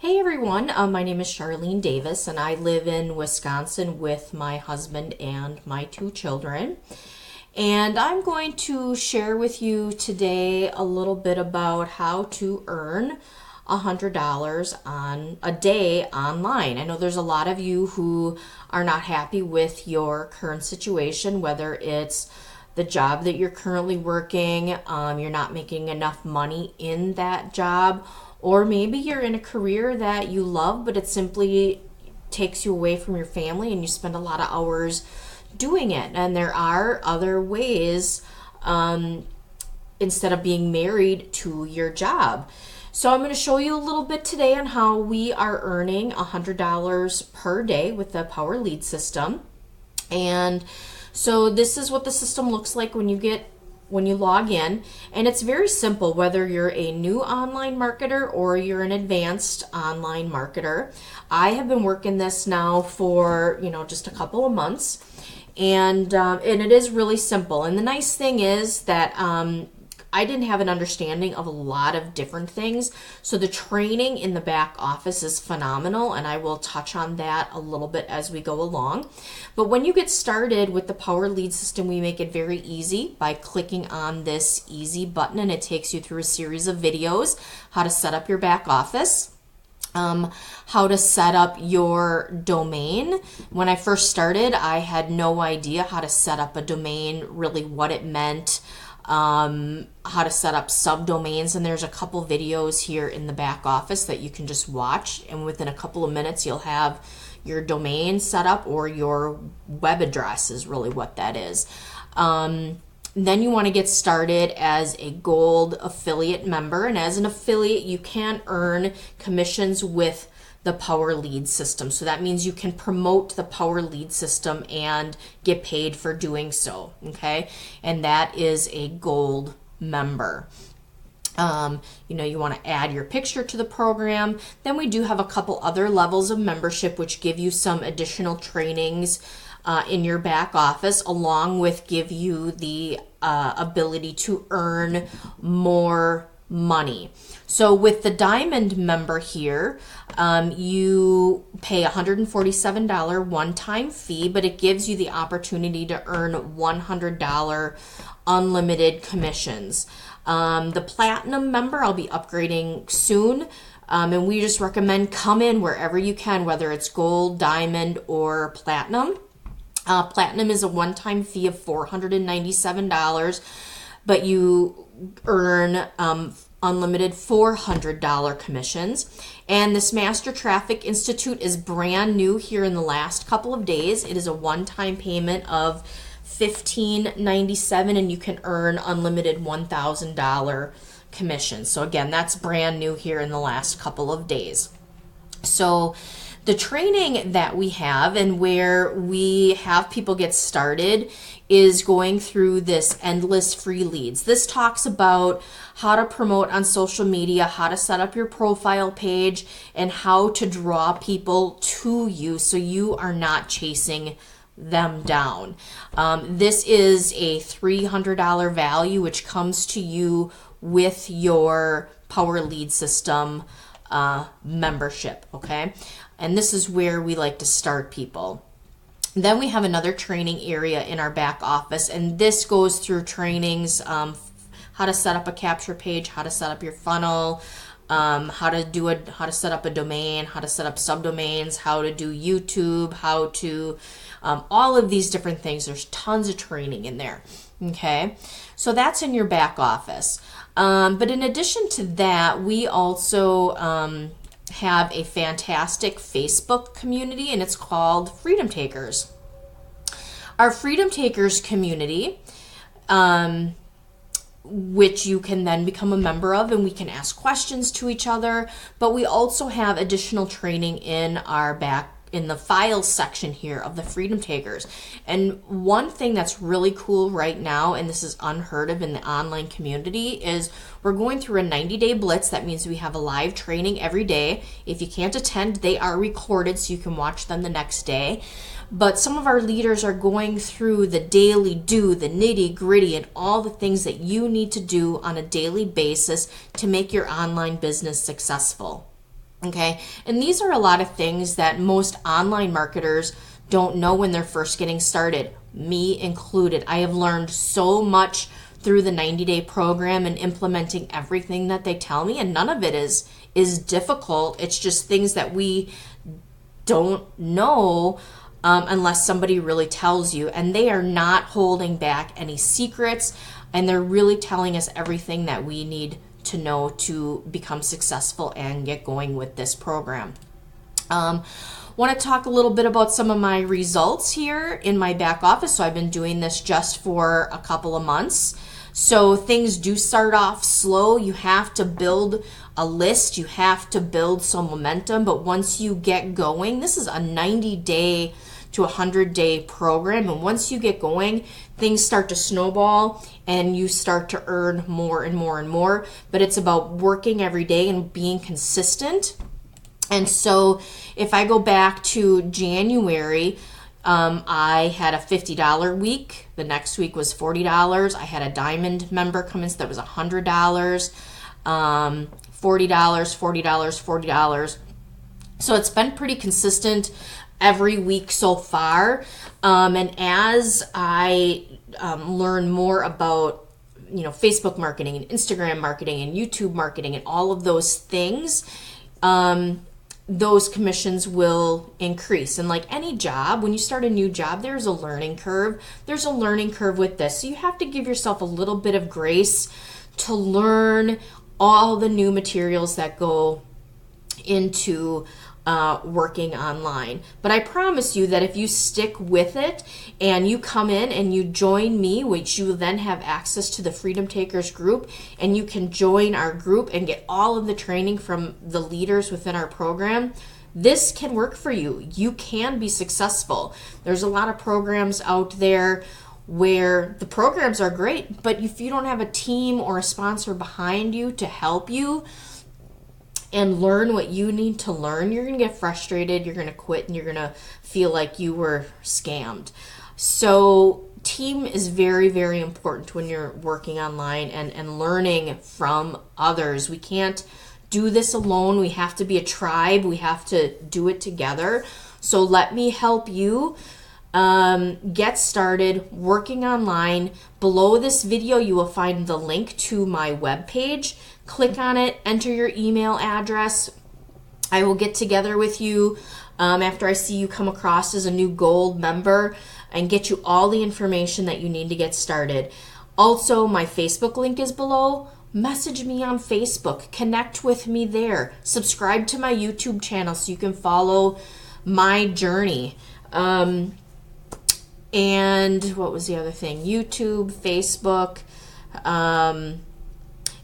Hey everyone, my name is Charlene Davis and I live in Wisconsin with my husband and my two children. And I'm going to share with you today a little bit about how to earn $100 on a day online. I know there's a lot of you who are not happy with your current situation, whether it's the job that you're currently working, you're not making enough money in that job, or maybe you're in a career that you love, but it simply takes you away from your family and you spend a lot of hours doing it. And there are other ways instead of being married to your job. So I'm going to show you a little bit today on how we are earning $100 per day with the Power Lead system. And so this is what the system looks like when you log in, and it's very simple whether you're a new online marketer or you're an advanced online marketer. I have been working this now for just a couple of months, and it is really simple. And the nice thing is that I didn't have an understanding of a lot of different things, so the training in the back office is phenomenal, and I will touch on that a little bit as we go along. But when you get started with the Power Lead system, we make it very easy by clicking on this easy button, and it takes you through a series of videos, how to set up your back office, how to set up your domain. When I first started, I had no idea how to set up a domain, really what it meant, how to set up subdomains, and there's a couple videos here in the back office that you can just watch, and within a couple of minutes you'll have your domain set up, or your web address is really what that is. Then you want to get started as a gold affiliate member, and as an affiliate you can earn commissions with the Power Lead system. So that means you can promote the Power Lead system and get paid for doing so, okay? And that is a gold member. You want to add your picture to the program. Then we do have a couple other levels of membership which give you some additional trainings in your back office, along with give you the ability to earn more money. So with the Diamond member here, you pay $147 one-time fee, but it gives you the opportunity to earn $100 unlimited commissions. The Platinum member, I'll be upgrading soon, and we just recommend come in wherever you can, whether it's Gold, Diamond, or Platinum. Platinum is a one-time fee of $497, but you earn unlimited $400 commissions. And this Master Traffic Institute is brand new here in the last couple of days. It is a one-time payment of $1597, and you can earn unlimited $1,000 commissions. So again, that's brand new here in the last couple of days. So the training that we have and where we have people get started is going through this endless free leads. This talks about how to promote on social media, how to set up your profile page, and how to draw people to you so you are not chasing them down. This is a $300 value which comes to you with your Power Lead system membership, okay? And this is where we like to start people. Then we have another training area in our back office, and this goes through trainings, how to set up a capture page, how to set up your funnel, how to set up a domain, how to set up subdomains, how to do YouTube, how to all of these different things. There's tons of training in there. Okay, so that's in your back office. But in addition to that, we also have a fantastic Facebook community, and it's called Freedom Takers. Our Freedom Takers community, which you can then become a member of, and we can ask questions to each other, but we also have additional training in the files section here of the Freedom Takers. And one thing that's really cool right now, and this is unheard of in the online community, is we're going through a 90-day blitz. That means we have a live training every day. If you can't attend, they are recorded so you can watch them the next day. But some of our leaders are going through the daily do, the nitty gritty, and all the things that you need to do on a daily basis to make your online business successful. Okay. And these are a lot of things that most online marketers don't know when they're first getting started, me included. I have learned so much through the 90-day program and implementing everything that they tell me, and none of it is difficult. It's just things that we don't know unless somebody really tells you, and they are not holding back any secrets, and they're really telling us everything that we need to know to become successful and get going with this program. Want to talk a little bit about some of my results here in my back office. So I've been doing this just for a couple of months. So things do start off slow. You have to build a list. You have to build some momentum. But once you get going, this is a 90-day to 100-day program. And once you get going, things start to snowball and you start to earn more and more and more. But it's about working every day and being consistent. And so if I go back to January, I had a $50 week. The next week was $40. I had a diamond member come in, so that was $100, $40, $40, $40. So it's been pretty consistent every week so far. And as I learn more about Facebook marketing and Instagram marketing and YouTube marketing and all of those things, those commissions will increase. And like any job, when you start a new job, there's a learning curve. There's a learning curve with this. So you have to give yourself a little bit of grace to learn all the new materials that go into working online. But I promise you that if you stick with it and you come in and you join me, which you will then have access to the Freedom Takers group, and you can join our group and get all of the training from the leaders within our program, this can work for you. You can be successful. There's a lot of programs out there where the programs are great, but if you don't have a team or a sponsor behind you to help you and learn what you need to learn, you're going to get frustrated, you're going to quit, and you're going to feel like you were scammed. So team is very, very important when you're working online and learning from others. We can't do this alone. We have to be a tribe. We have to do it together. So let me help you get started working online. Below this video, you will find the link to my webpage. Click on it, enter your email address. I will get together with you after I see you come across as a new gold member and get you all the information that you need to get started. Also, my Facebook link is below. Message me on Facebook. Connect with me there. Subscribe to my YouTube channel so you can follow my journey. And what was the other thing? YouTube, Facebook.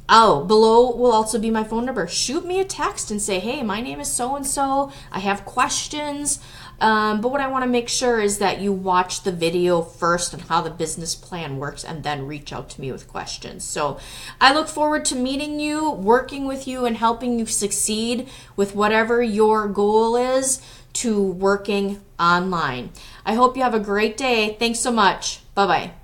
Below will also be my phone number. Shoot me a text and say, hey, my name is so-and-so. I have questions. But what I want to make sure is that you watch the video first on how the business plan works and then reach out to me with questions. So I look forward to meeting you, working with you, and helping you succeed with whatever your goal is to working online. I hope you have a great day. Thanks so much. Bye-bye.